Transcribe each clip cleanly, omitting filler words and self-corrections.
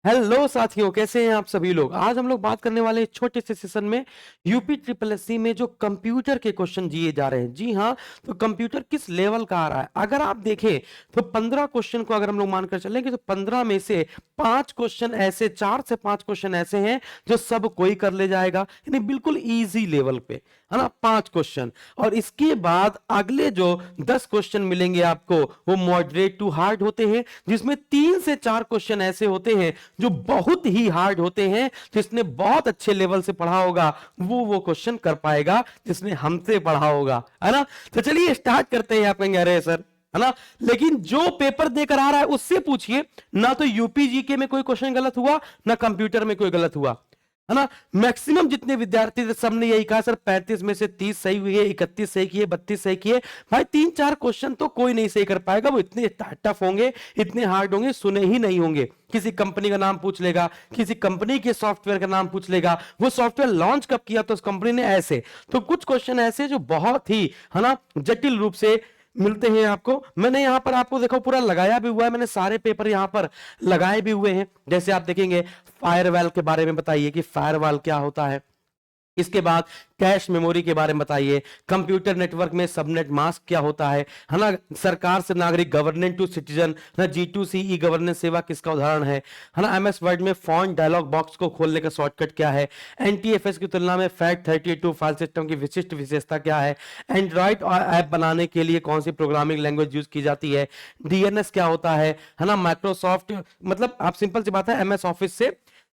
Hello साथियों, कैसे हैं आप सभी लोग। आज हम लोग बात करने वाले हैं छोटे से सेशन में यूपी ट्रिपल एससी में जो कंप्यूटर के क्वेश्चन दिए जा रहे हैं। जी हाँ, तो कंप्यूटर किस लेवल का आ रहा है अगर आप देखें तो 15 क्वेश्चन को अगर हम लोग मानकर चलेंगे तो 15 में से 5 क्वेश्चन ऐसे, 4 से 5 क्वेश्चन ऐसे हैं जो सब कोई कर ले जाएगा, यानी बिल्कुल इजी लेवल पे, है ना। 5 क्वेश्चन और इसके बाद अगले जो 10 क्वेश्चन मिलेंगे आपको वो मॉडरेट टू हार्ड होते हैं, जिसमें 3 से 4 क्वेश्चन ऐसे होते हैं जो बहुत ही हार्ड होते हैं। जिसने बहुत अच्छे लेवल से पढ़ा होगा वो क्वेश्चन कर पाएगा जिसने हमसे पढ़ा होगा, है ना। तो चलिए स्टार्ट करते हैं। आप कहेंगे अरे सर, है ना, लेकिन जो पेपर देकर आ रहा है उससे पूछिए ना, तो यूपी जीके में कोई क्वेश्चन गलत हुआ ना कंप्यूटर में कोई गलत हुआ, है ना। मैक्सिमम जितने विद्यार्थी थे सबने यही कहा सर 35 में से 30 सही हुई है, 31 सही किए, 32 सही किए। भाई 3-4 क्वेश्चन तो कोई नहीं सही कर पाएगा, वो इतने टफ होंगे, इतने हार्ड होंगे, सुने ही नहीं होंगे। किसी कंपनी का नाम पूछ लेगा, किसी कंपनी के सॉफ्टवेयर का नाम पूछ लेगा, वो सॉफ्टवेयर लॉन्च कब किया तो उस कंपनी ने, ऐसे। तो कुछ क्वेश्चन ऐसे जो बहुत ही, है ना, जटिल रूप से मिलते हैं आपको। मैंने यहां पर आपको देखो पूरा लगाया भी हुआ है, मैंने सारे पेपर यहां पर लगाए भी हुए हैं। जैसे आप देखेंगे फायरवॉल के बारे में बताइए कि फायरवॉल क्या होता है। इसके बाद कैश मेमोरी के बारे में बताइए। कंप्यूटर नेटवर्क में सबनेट मास्क क्या होता है ना। सरकार से नागरिक, गवर्नेंस टू सिटीजन ना, G2C ई गवर्नेंस सेवा किसका उदाहरण है ना। एमएस वर्ड में फॉन्ट डायलॉग बॉक्स को खोलने का शॉर्टकट क्या है। एनटीएफएस की तुलना में FAT32 फाइल सिस्टम की विशिष्ट विशेषता क्या है। एंड्रॉइड ऐप बनाने के लिए कौन सी प्रोग्रामिंग लैंग्वेज यूज की जाती है। डीएनएस क्या होता है ना। माइक्रोसॉफ्ट, मतलब आप सिंपल सी बात है, एमएस ऑफिस से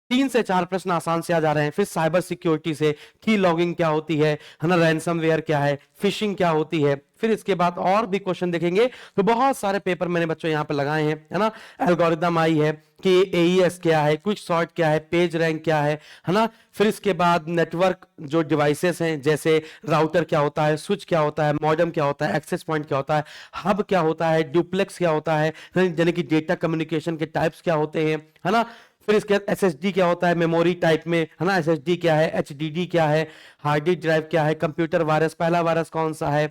3 से 4 प्रश्न आसान से आ जा रहे हैं। फिर साइबर सिक्योरिटी से की लॉगिंग क्या होती है ना। रैनसमवेयर क्या है, फिशिंग क्या होती है। फिर इसके बाद और भी क्वेश्चन देखेंगे तो बहुत सारे पेपर मैंने बच्चों यहाँ पे लगाए हैं, है ना। एल्गोरिदम आई है कि एईएस क्या है, क्विक सॉर्ट क्या है, पेज रैंक क्या है ना। फिर इसके बाद नेटवर्क जो डिवाइसेस हैं, जैसे राउटर क्या होता है, स्विच क्या होता है, मॉडेम क्या होता है, एक्सेस पॉइंट क्या होता है, हब क्या होता है, डुप्लेक्स क्या होता है, यानी कि डेटा कम्युनिकेशन के टाइप्स क्या होते हैं, है ना। फिर इसके बाद एसएसडी क्या होता है मेमोरी टाइप में, है ना। एसएसडी क्या है, एचडीडी क्या है, हार्ड डिस्क ड्राइव क्या है, कंप्यूटर वायरस, पहला वायरस कौन सा है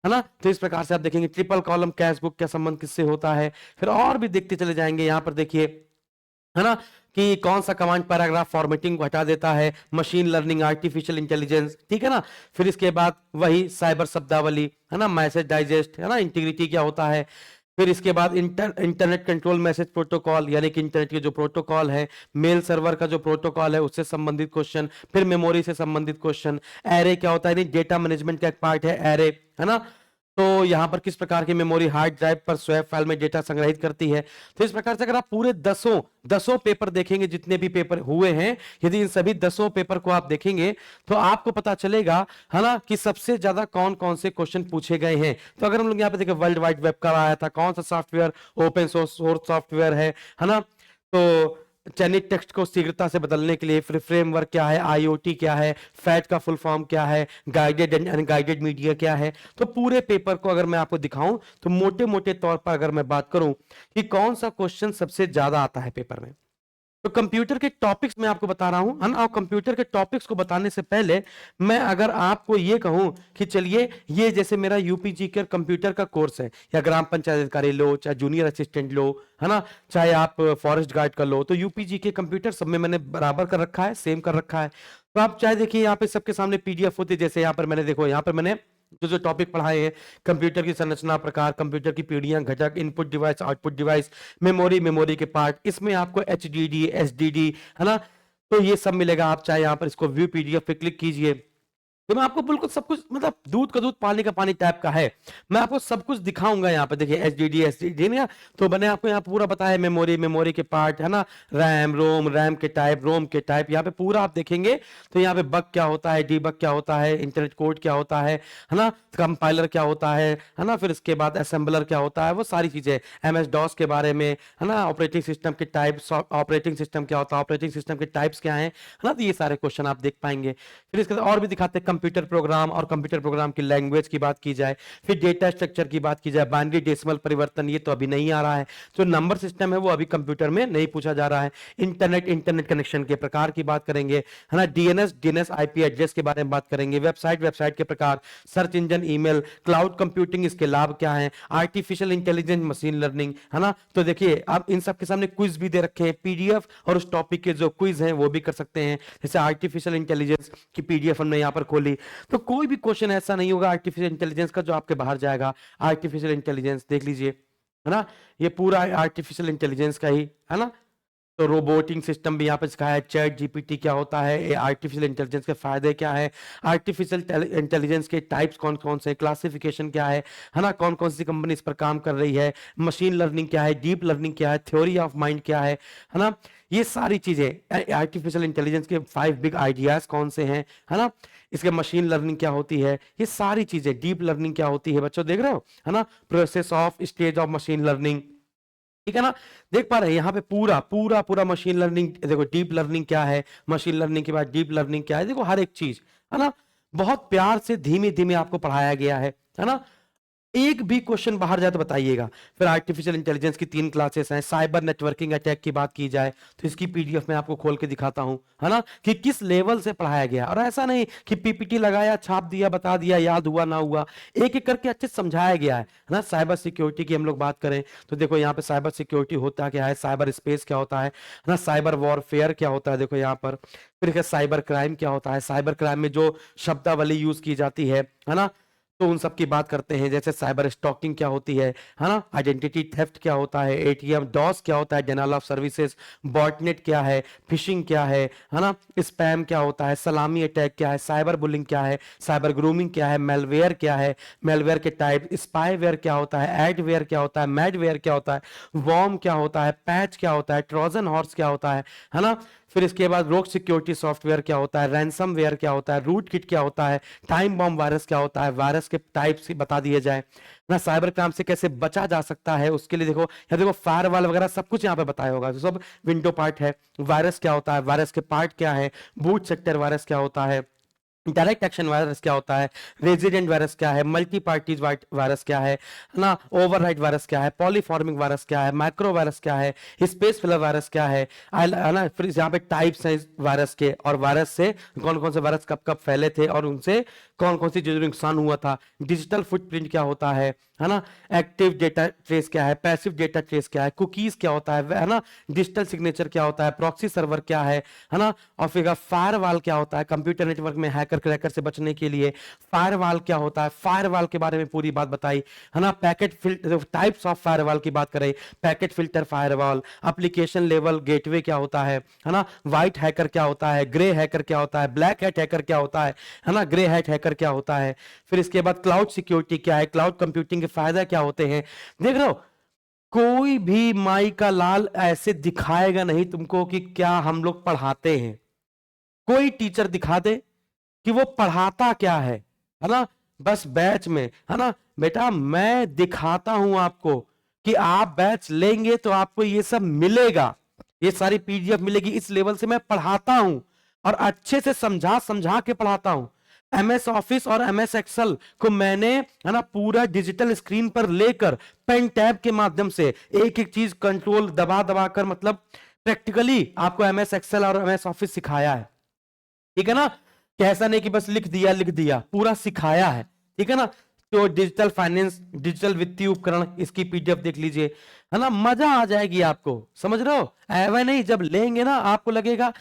ना। तो इस प्रकार से आप देखेंगे ट्रिपल कॉलम कैश बुक का संबंध किससे होता है। फिर और भी देखते चले जाएंगे। यहाँ पर देखिए, है ना, कि कौन सा कमांड पैराग्राफ फॉर्मेटिंग को हटा देता है। मशीन लर्निंग, आर्टिफिशियल इंटेलिजेंस, ठीक है ना। फिर इसके बाद वही साइबर शब्दावली, है ना, मैसेज डाइजेस्ट, है ना, इंटीग्रिटी क्या होता है। फिर इसके बाद इंटरनेट कंट्रोल मैसेज प्रोटोकॉल, यानी कि इंटरनेट के जो प्रोटोकॉल है, मेल सर्वर का जो प्रोटोकॉल है उससे संबंधित क्वेश्चन। फिर मेमोरी से संबंधित क्वेश्चन। एरे क्या होता है, डेटा मैनेजमेंट का एक पार्ट है एरे, है ना। तो यहां पर किस प्रकार की मेमोरी हार्ड ड्राइव पर स्वैप फाइल में डेटा संग्रहित करती है। तो इस प्रकार से अगर आप पूरे दसों पेपर देखेंगे, जितने भी पेपर हुए हैं, यदि इन सभी 10 पेपर को आप देखेंगे तो आपको पता चलेगा, है ना, कि सबसे ज्यादा कौन कौन से क्वेश्चन पूछे गए हैं। तो अगर हम लोग यहाँ पे देखें वर्ल्ड वाइड वेब का आया था, कौन सा सॉफ्टवेयर ओपन सोर्स सॉफ्टवेयर है ना। तो चयनित टेक्स्ट को शीघ्रता से बदलने के लिए फिर फ्रेमवर्क क्या है, आईओटी क्या है, फैट का फुल फॉर्म क्या है, गाइडेड एंड अनगाइडेड मीडिया क्या है। तो पूरे पेपर को अगर मैं आपको दिखाऊं तो मोटे मोटे तौर पर अगर मैं बात करूं कि कौन सा क्वेश्चन सबसे ज्यादा आता है पेपर में, तो कंप्यूटर के टॉपिक्स मैं आपको बता रहा हूं, है ना। और कंप्यूटर के टॉपिक्स को बताने से पहले मैं अगर आपको ये कहूं कि चलिए, ये जैसे मेरा यूपीजी के कंप्यूटर का कोर्स है, या ग्राम पंचायत अधिकारी लो, चाहे जूनियर असिस्टेंट लो, है ना, चाहे आप फॉरेस्ट गार्ड का लो, तो यूपीजी के कंप्यूटर सब में मैंने बराबर कर रखा है, सेम कर रखा है। तो आप चाहे देखिए यहाँ पे सबके सामने पीडीएफ होती है। जैसे यहाँ पर मैंने, देखो यहाँ पर मैंने जो जो टॉपिक पढ़ाए हैं, कंप्यूटर की संरचना, प्रकार, कंप्यूटर की पीढ़ियां, घटक, input device, output device, memory के पार्ट, इसमें आपको एचडीडी, एसडीडी, है ना। तो ये सब मिलेगा। आप चाहे यहां पर इसको व्यू पीडीएफ पे क्लिक कीजिए तो मैं आपको बिल्कुल सब कुछ, मतलब दूध का दूध पानी का पानी टाइप का है। मैं आपको सब कुछ दिखाऊंगा। यहाँ पे देखिए एसडीडी ना, तो मैंने आपको यहाँ पूरा बताया मेमोरी के पार्ट, है ना, रैम के टाइप, रोम के टाइप, यहाँ पे पूरा आप देखेंगे। तो यहाँ पे बग क्या होता है, डीबग क्या होता है, इंटरनेट कोड क्या होता है ना, कंपाइलर क्या होता है ना। फिर इसके बाद असेंबलर क्या होता है, वो सारी चीजें, एमएस डॉस के बारे में, है ना, ऑपरेटिंग सिस्टम के टाइप, ऑपरेटिंग सिस्टम क्या होता है, ऑपरेटिंग सिस्टम के टाइप्स क्या है ना। तो ये सारे क्वेश्चन आप देख पाएंगे। फिर इसके बाद और भी दिखाते हैं कंप्यूटर प्रोग्राम और कंप्यूटर प्रोग्राम की लैंग्वेज की बात की जाए, फिर डेटा स्ट्रक्चर की बात की जाए, बाइनरी डेसिमल परिवर्तन ये तो अभी नहीं आ रहा है, जो नंबर सिस्टम है वो अभी कंप्यूटर में नहीं पूछा जा रहा है। इंटरनेट कनेक्शन के प्रकार की बात करेंगे, है ना, डीएनएस आईपी एड्रेस के बारे में बात करेंगे, वेबसाइट के प्रकार, search engine, email, cloud computing, इसके लाभ क्या है, आर्टिफिशियल इंटेलिजेंस, मशीन लर्निंग, है ना। तो देखिए आप इन सब के सामने क्विज भी दे रखे हैं, पीडीएफ और उस टॉपिक के जो क्विज हैं वो भी कर सकते हैं। जैसे आर्टिफिशियल इंटेलिजेंस की पीडीएफ हमने यहाँ पर खोली, तो कोई भी क्वेश्चन ऐसा नहीं होगा आर्टिफिशियल इंटेलिजेंस का जो आपके बाहर जाएगा। आर्टिफिशियल इंटेलिजेंस देख लीजिए, है ना, ये पूरा आर्टिफिशियल इंटेलिजेंस का ही है ना। तो रोबोटिंग सिस्टम भी यहाँ पे सिखाया है, चैट जीपीटी क्या होता है, आर्टिफिशियल इंटेलिजेंस के फायदे क्या है, आर्टिफिशियल इंटेलिजेंस के टाइप्स कौन कौन से, क्लासिफिकेशन क्या है ना, कौन कौन सी कंपनी इस पर काम कर रही है, मशीन लर्निंग क्या है, डीप लर्निंग क्या है, थ्योरी ऑफ माइंड क्या है ना। ये सारी चीजें आर्टिफिशियल इंटेलिजेंस के 5 बिग आइडियाज कौन से हैं, है ना, इसके मशीन लर्निंग क्या होती है, ये सारी चीजें, डीप लर्निंग क्या होती है, बच्चों देख रहे हो, है ना, process of stage of machine learning, ठीक है ना। देख पा रहे हैं यहाँ पे पूरा पूरा पूरा मशीन लर्निंग, देखो डीप लर्निंग क्या है, मशीन लर्निंग के बाद डीप लर्निंग क्या है, देखो हर एक चीज, है ना, बहुत प्यार से धीमे धीमे आपको पढ़ाया गया है ना। एक भी क्वेश्चन बाहर जाए तो बताइएगा। फिर आर्टिफिशियल इंटेलिजेंस की 3 क्लासेस हैं। साइबर नेटवर्किंग अटैक की बात की जाए तो इसकी पीडीएफ में आपको खोल के दिखाता हूं, है ना, कि किस लेवल से पढ़ाया गया। और ऐसा नहीं कि पीपीटी लगाया, छाप दिया, बता दिया, याद हुआ ना हुआ, एक एक करके अच्छे से समझाया गया है ना। साइबर सिक्योरिटी की हम लोग बात करें तो देखो यहाँ पे साइबर सिक्योरिटी होता क्या है, साइबर स्पेस क्या होता है ना, साइबर वॉरफेयर क्या होता है, देखो यहाँ पर। फिर साइबर क्राइम क्या होता है, साइबर क्राइम में जो शब्दावली यूज की जाती है ना, तो उन सब की बात करते हैं। जैसे साइबर स्टॉकिंग क्या होती है ना, आइडेंटिटी थेफ्ट क्या होता है, एटीएम डॉस क्या होता है, डिनायल ऑफ सर्विसेज, बॉटनेट क्या है, फिशिंग क्या है ना, स्पैम क्या होता है, सलामी अटैक क्या है, साइबर बुलिंग क्या है, साइबर ग्रूमिंग क्या है, मेलवेयर क्या है, मेलवेयर के टाइप, स्पाईवेयर क्या होता है, एडवेयर क्या होता है, मैडवेयर क्या होता है, वॉर्म क्या होता है, पैच क्या होता है, ट्रोजन हॉर्स क्या होता है ना। फिर इसके बाद रोग सिक्योरिटी सॉफ्टवेयर क्या होता है, रैंसमवेयर क्या होता है, रूट किट क्या होता है, टाइम बॉम्ब वायरस क्या होता है, वायरस के टाइप्स बता दिए जाए ना, साइबर क्राइम से कैसे बचा जा सकता है उसके लिए देखो यहाँ देखो फायरवॉल वगैरह सब कुछ यहाँ पे बताया होगा, तो सब विंडो पार्ट है। वायरस क्या होता है, वायरस के पार्ट क्या है, बूट सेक्टर वायरस क्या होता है, डायरेक्ट एक्शन वायरस क्या होता है, रेजिडेंट वायरस क्या है, मल्टी पार्टीज वायरस क्या है ना, ओवरराइड वायरस क्या है, पॉलीफॉर्मिंग वायरस क्या है, माइक्रो वायरस क्या है, स्पेस फिलर वायरस क्या है ना। फिर यहाँ पे टाइप्स हैं वायरस के, और वायरस से कौन कौन से वायरस कब कब फैले थे और उनसे कौन कौन सी चीजों को नुकसान हुआ था, डिजिटल फुटप्रिंट क्या होता है ना, एक्टिव डेटा ट्रेस क्या है, पैसिव डेटा ट्रेस क्या है, कुकीज क्या होता है ना, डिजिटल सिग्नेचर क्या होता है, प्रॉक्सी सर्वर क्या है ना, और फिर फायरवॉल क्या होता है, कंप्यूटर नेटवर्क में हैकर क्रैकर से बचने के लिए फायरवॉल क्या होता है, फायरवॉल के बारे में पूरी बात बताई, है ना। Packet filter, types of firewall की बात करें, packet filter firewall, application level gateway क्या होता है ना, व्हाइट हैकर क्या होता है, ग्रे हैकर क्या होता है, ब्लैक हैट हैकर क्या होता है ना, ग्रे हैट हैकर क्या होता है। फिर इसके बाद क्लाउड सिक्योरिटी क्या है, क्लाउड कंप्यूटिंग के फायदे क्या होते हैं। देख रहे हो, कोई भी माई का लाल ऐसे दिखाएगा नहीं तुमको कि क्या हम लोग पढ़ाते हैं। कोई टीचर दिखा दे कि वो पढ़ाता क्या है ना, बस बैच में, है ना। बेटा मैं दिखाता हूं आपको कि आप बैच लेंगे तो आपको ये सब मिलेगा, ये सारी पीडीएफ मिलेगी, इस लेवल से मैं पढ़ाता हूं और अच्छे से समझा समझा के पढ़ाता हूं। एमएस ऑफिस और एमएस एक्सेल को मैंने, है ना, पूरा डिजिटल स्क्रीन पर लेकर पेन टैब के माध्यम से एक एक चीज कंट्रोल दबा दबा कर, मतलब प्रैक्टिकली आपको एमएस एक्सेल और एमएस ऑफिस सिखाया है, ठीक है ना। कि ऐसा नहीं कि बस लिख दिया, पूरा सिखाया है, ठीक है ना। तो डिजिटल फाइनेंस, डिजिटल वित्तीय उपकरण, इसकी पीडीएफ देख लीजिए, है ना, मजा आ जाएगी आपको, समझ रहे हो। ऐसा नहीं, जब लेंगे ना आपको लगेगा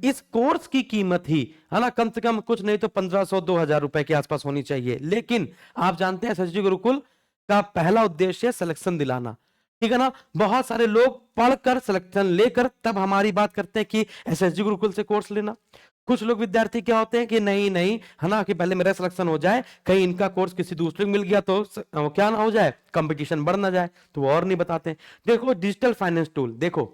इस कोर्स की कीमत ही, है ना, कम से कम कुछ नहीं तो 1500-2000 रुपए के आसपास होनी चाहिए। लेकिन आप जानते हैं एसएसजी गुरुकुल का पहला उद्देश्य है सिलेक्शन दिलाना, ठीक है ना। बहुत सारे लोग पढ़कर सिलेक्शन लेकर तब हमारी बात करते हैं कि एसएसजी गुरुकुल से कोर्स लेना। कुछ लोग विद्यार्थी क्या होते हैं कि नहीं नहीं, है ना, कि पहले मेरा सिलेक्शन हो जाए, कहीं इनका कोर्स किसी दूसरे को मिल गया तो क्या ना हो जाए, कंपटीशन बढ़ ना जाए, तो वो और नहीं बताते। देखो डिजिटल फाइनेंस टूल देखो,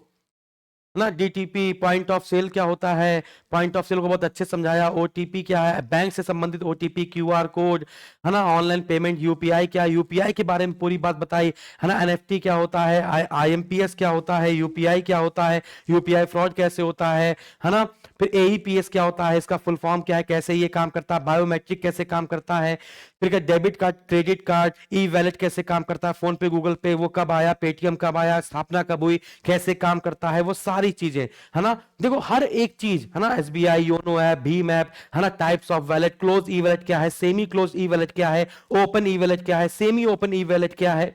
ना डीटीपी पॉइंट ऑफ सेल क्या होता है, पॉइंट ऑफ सेल को बहुत अच्छे समझाया, ओटीपी क्या है, बैंक से संबंधित ओटीपी, क्यूआर कोड, है ना, ऑनलाइन पेमेंट, यूपीआई क्या है, यूपीआई के बारे में पूरी बात बताई, है ना, एनएफटी क्या होता है, आईएमपीएस क्या होता है, यूपीआई क्या होता है, यूपीआई फ्रॉड कैसे होता है ना, फिर एईपीएस क्या होता है, इसका फुल फॉर्म क्या है, कैसे ये काम करता है, बायोमेट्रिक कैसे काम करता है, फिर डेबिट कार्ड, क्रेडिट कार्ड, ई वैलेट कैसे काम करता है, फोन पे, गूगल पे वो कब आया, पेटीएम कब आया, स्थापना कब हुई, कैसे काम करता है, वो सारी चीजें, है ना। देखो हर एक चीज, है ना, SBI YONO app, Bhim app, है ना, types of wallet, close E wallet क्या है, सेमी क्लोज ई वैलेट क्या है, ओपन ई वैलेट क्या है, सेमी ओपन ई वैलेट क्या है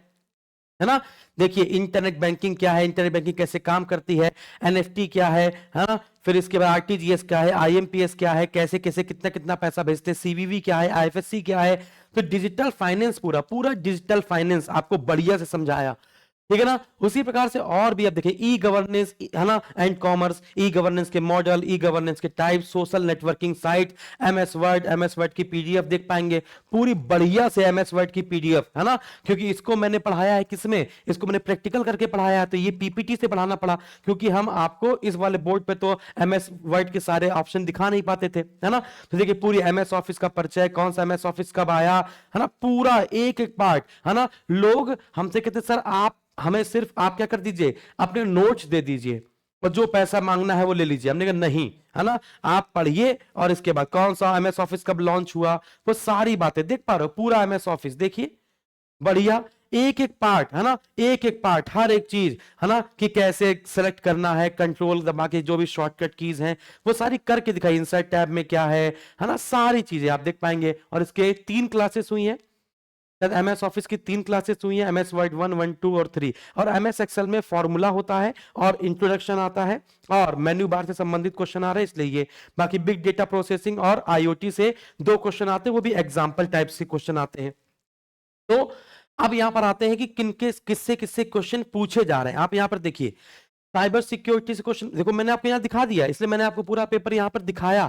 ना। देखिए इंटरनेट बैंकिंग क्या है, इंटरनेट बैंकिंग कैसे काम करती है क्या है ना, फिर इसके बाद आरटीजीएस क्या है, आईएमपीएस क्या है, कैसे कैसे कितना कितना पैसा भेजते हैं, सीवीवी क्या है, आईएफएससी क्या है। तो डिजिटल फाइनेंस पूरा पूरा डिजिटल फाइनेंस आपको बढ़िया से समझाया, ठीक है ना। उसी प्रकार से और भी आप देखिए ई गवर्नेंस, है ना, एंड कॉमर्स, ई गवर्नेंस के मॉडल, ई गवर्नेंस के type, social networking site, MS word की पीडीएफ देख पाएंगे, पूरी बढ़िया से एमएस वर्ड की पीडीएफ, है ना, क्योंकि इसको मैंने पढ़ाया है किसमें, इसको मैंने प्रैक्टिकल करके पढ़ाया है, तो ये पीपीटी से पढ़ाना पड़ा, क्योंकि हम आपको इस वाले बोर्ड पे तो एमएस वर्ड के सारे ऑप्शन दिखा नहीं पाते थे, है ना। तो देखिए पूरी एमएस ऑफिस का परिचय, कौन सा एमएस ऑफिस कब आया, है ना, पूरा एक एक पार्ट, है ना। लोग हमसे कहते सर आप हमें सिर्फ आप क्या कर दीजिए, अपने नोट्स दे दीजिए और जो पैसा मांगना है वो ले लीजिए, हमने कहा नहीं, है ना, आप पढ़िए और इसके बाद कौन सा एमएस ऑफिस कब लॉन्च हुआ, वो सारी बातें देख पा रहे हो, पूरा एमएस ऑफिस देखिए बढ़िया, एक एक पार्ट, है ना, एक एक पार्ट, हर एक चीज, है ना, कि कैसे सेलेक्ट करना है, कंट्रोल दबा के जो भी शॉर्टकट कीज हैं वो सारी करके दिखाई, इंसर्ट टैब में क्या है ना, सारी चीजें आप देख पाएंगे। और इसके 3 क्लासेस हुई हैं, एमएस ऑफिस की 3 क्लासेस हुई हैं, एमएस वर्ड 1, 1, 2 और 3, और एमएस एक्सेल में फॉर्मूला होता है और इंट्रोडक्शन आता है और मेन्यू बार से संबंधित क्वेश्चन आ रहे हैं इसलिए ये, बाकी बिग डेटा प्रोसेसिंग और आईओटी से 2 क्वेश्चन आते हैं, वो भी एग्जांपल टाइप से क्वेश्चन आते हैं। तो अब यहां पर आते हैं कि किनके किससे किससे क्वेश्चन पूछे जा रहे हैं। आप यहां पर देखिए साइबर सिक्योरिटी से क्वेश्चन, देखो मैंने आपको यहां दिखा दिया, इसलिए मैंने आपको पूरा पेपर यहां पर दिखाया,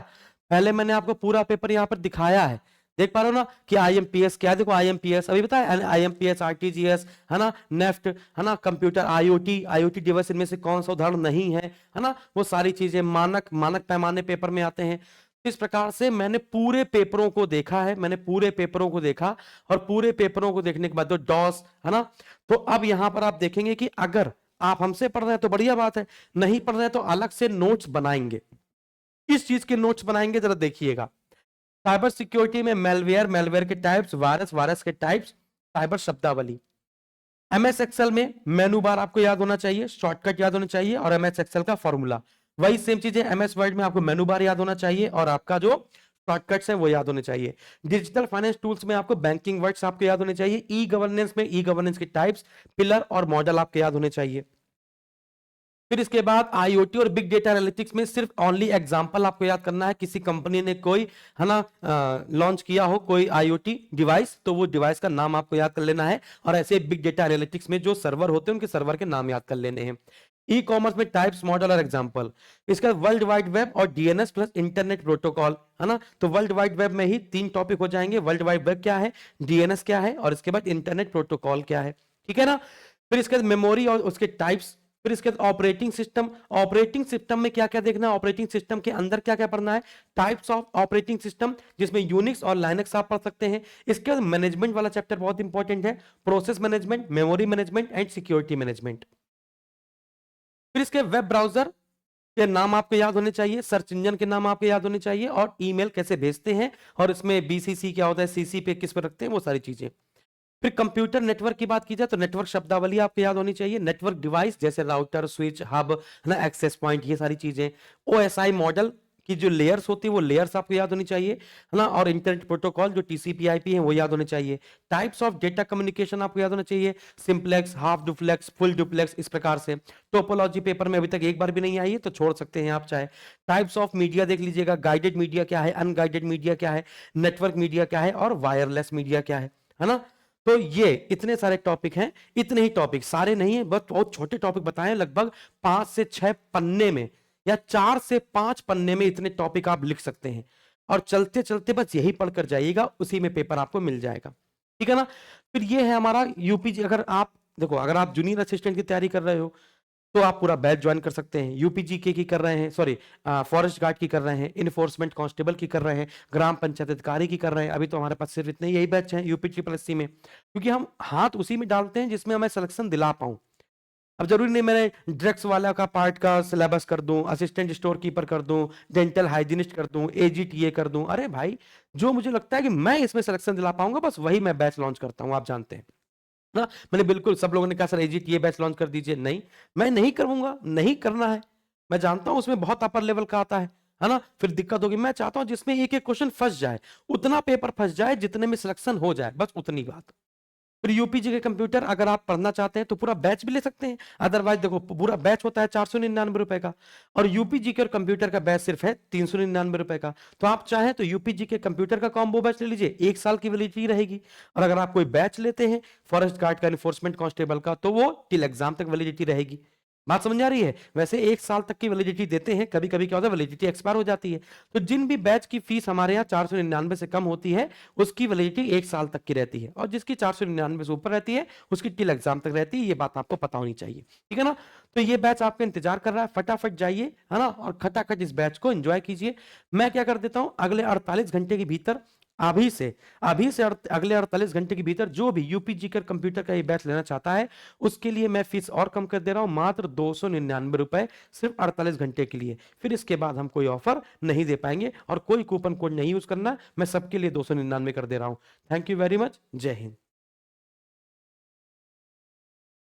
पहले मैंने आपको पूरा पेपर यहां पर दिखाया है, देख पा रहे हो ना कि आईएमपीएस क्या है, देखो आईएमपीएस अभी बताया, आईएमपीएस, आरटीजीएस, है ना, नेफ्ट, है ना, कंप्यूटर, आईओटी, आईओटी डिवाइस इनमें से कौन सा उदाहरण नहीं है ना, वो सारी चीजें मानक मानक पैमाने पेपर में आते हैं। इस प्रकार से मैंने पूरे पेपरों को देखा है, मैंने पूरे पेपरों को देखा और पूरे पेपरों को देखने के बाद तो डॉस, है ना। तो अब यहां पर आप देखेंगे कि अगर आप हमसे पढ़ रहे हैं तो बढ़िया बात है, नहीं पढ़ रहे हैं तो अलग से नोट्स बनाएंगे, इस चीज के नोट्स बनाएंगे, जरा देखिएगा। साइबर सिक्योरिटी में मेलवेयर, मेलवेयर के टाइप्स, वायरस, वायरस के टाइप्स, साइबर शब्दावली। एमएस एक्सेल में मेनू बार आपको याद होना चाहिए, शॉर्टकट याद होना चाहिए और एमएस एक्सेल का फॉर्मूला, वही सेम चीज है एमएस वर्ड में आपको मेनू बार याद होना चाहिए और आपका जो शॉर्टकट्स है वो याद होने चाहिए। डिजिटल फाइनेंस टूल्स में आपको बैंकिंग वर्ड्स आपको याद होने चाहिए। ई गवर्नेंस में ई गवर्नेंस के टाइप्स, पिलर और मॉडल आपके याद होने चाहिए। फिर इसके बाद आईओटी और बिग डेटा एनालिटिक्स में सिर्फ ओनली एग्जांपल आपको याद करना है, किसी कंपनी ने कोई, है ना, लॉन्च किया हो कोई आईओटी डिवाइस तो वो डिवाइस का नाम आपको याद कर लेना है, और ऐसे बिग डेटा एनालिटिक्स में जो सर्वर होते हैं उनके सर्वर के नाम याद कर लेने हैं। ई कॉमर्स में टाइप्स, मॉडल और एग्जांपल। इसका वर्ल्ड वाइड वेब और डीएनएस प्लस इंटरनेट प्रोटोकॉल, है ना, तो वर्ल्ड वाइड वेब में ही 3 टॉपिक हो जाएंगे, वर्ल्ड वाइड वेब क्या है, डीएनएस क्या है और इसके बाद इंटरनेट प्रोटोकॉल क्या है, ठीक है ना। फिर इसके बाद मेमोरी और उसके टाइप्स, फिर इसके बाद ऑपरेटिंग सिस्टम, ऑपरेटिंग सिस्टम में क्या क्या देखना है, ऑपरेटिंग सिस्टम के अंदर क्या क्या पढ़ना है, टाइप्स ऑफ ऑपरेटिंग सिस्टम जिसमें यूनिक्स और लाइनक्स आप पढ़ सकते हैं। इसके बाद मैनेजमेंट वाला चैप्टर बहुत इंपॉर्टेंट है, process management, memory management and security management. फिर इसके वेब ब्राउजर के नाम आपको याद होने चाहिए, सर्च इंजन के नाम आपको याद होने चाहिए और ईमेल कैसे भेजते हैं और इसमें बीसीसी क्या होता है, सीसी पे किस पे रखते हैं, वो सारी चीजें। फिर कंप्यूटर नेटवर्क की बात की जाए तो नेटवर्क शब्दावली आपको याद होनी चाहिए, नेटवर्क डिवाइस जैसे राउटर, स्विच, हब, है ना, एक्सेस पॉइंट, ये सारी चीजें। ओएसआई मॉडल की जो लेयर्स होती है वो लेयर्स आपको याद होनी चाहिए, है ना, और इंटरनेट प्रोटोकॉल जो टीसीपी/आईपी है वो याद होने चाहिए। टाइप्स ऑफ डेटा कम्युनिकेशन आपको याद होना चाहिए, simplex, half duplex, full duplex, इस प्रकार से। टोपोलॉजी पेपर में अभी तक एक बार भी नहीं आई है तो छोड़ सकते हैं आप चाहे। टाइप्स ऑफ मीडिया देख लीजिएगा, गाइडेड मीडिया क्या है, अनगाइडेड मीडिया क्या है, नेटवर्क मीडिया क्या है और वायरलेस मीडिया क्या है ना। तो ये इतने सारे टॉपिक हैं, इतने ही टॉपिक, सारे नहीं है, बस बहुत छोटे टॉपिक बताए, लगभग 5 से 6 पन्ने में या 4 से 5 पन्ने में इतने टॉपिक आप लिख सकते हैं और चलते चलते बस यही पढ़कर जाइएगा, उसी में पेपर आपको मिल जाएगा, ठीक है ना। फिर ये है हमारा यूपीजी। अगर आप देखो, अगर आप जूनियर असिस्टेंट की तैयारी कर रहे हो तो आप पूरा बैच ज्वाइन कर सकते हैं। यूपीजीके की कर रहे हैं, सॉरी फॉरेस्ट गार्ड की कर रहे हैं, इन्फोर्समेंट कांस्टेबल की कर रहे हैं, ग्राम पंचायत अधिकारी की कर रहे हैं। अभी तो हमारे पास सिर्फ इतने यही बैच हैं यूपी ट्रिपल एससी में, क्योंकि हम हाथ उसी में डालते हैं जिसमें मैं सिलेक्शन दिला पाऊं। अब जरूरी नहीं मैंने ड्रग्स वाला का पार्ट का सिलेबस कर दूं, असिस्टेंट स्टोर कीपर कर दूं, डेंटल हाइजीनिस्ट कर दूं, एजीटीए कर दूं। अरे भाई, जो मुझे लगता है कि मैं इसमें सिलेक्शन दिला पाऊंगा, बस वही मैं बैच लॉन्च करता हूं, आप जानते हैं ना। मैंने बिल्कुल, सब लोगों ने कहा सर एजीटीए बैच लॉन्च कर दीजिए, नहीं, मैं नहीं करूंगा, नहीं करना है। मैं जानता हूं उसमें बहुत अपर लेवल का आता है ना, फिर दिक्कत होगी। मैं चाहता हूं जिसमें एक एक क्वेश्चन फंस जाए, उतना पेपर फंस जाए जितने में सिलेक्शन हो जाए, बस उतनी बात। फिर यूपीजी के कंप्यूटर अगर आप पढ़ना चाहते हैं तो पूरा बैच भी ले सकते हैं। अदरवाइज देखो, पूरा बैच होता है 499 रुपए का, और यूपीजी के और कंप्यूटर का बैच सिर्फ है 399 रुपए का। तो आप चाहें तो यूपीजी के कंप्यूटर का कॉम्बो बैच ले लीजिए, 1 साल की वैलिडिटी रहेगी। और अगर आप कोई बैच लेते हैं फॉरेस्ट गार्ड का, इन्फोर्समेंट कांस्टेबल का, तो वो टिल एग्जाम तक वैलिडिटी रहेगी। बात समझ आ रही है? वैसे 1 साल तक की वैलिडिटी देते हैं, कभी कभी क्या होता है वैलिडिटी एक्सपायर हो जाती है। तो जिन भी बैच की फीस हमारे यहाँ 499 से कम होती है, उसकी वैलिडिटी 1 साल तक की रहती है, और जिसकी 499 से ऊपर रहती है उसकी टिल एग्जाम तक रहती है। ये बात आपको पता होनी चाहिए, ठीक है ना। तो ये बैच आपका इंतजार कर रहा है, फटाफट जाइए, है ना, और खटाखट इस बैच को एंजॉय कीजिए। मैं क्या कर देता हूं, अगले 48 घंटे के भीतर, अभी से अगले 48 घंटे के भीतर जो भी यूपीजी कर कंप्यूटर का ये बैच लेना चाहता है, उसके लिए मैं फीस और कम कर दे रहा हूं, मात्र 299 रुपए, सिर्फ 48 घंटे के लिए। फिर इसके बाद हम कोई ऑफर नहीं दे पाएंगे, और कोई कूपन कोड नहीं यूज करना, मैं सबके लिए 299 कर दे रहा हूं। थैंक यू वेरी मच, जय हिंद।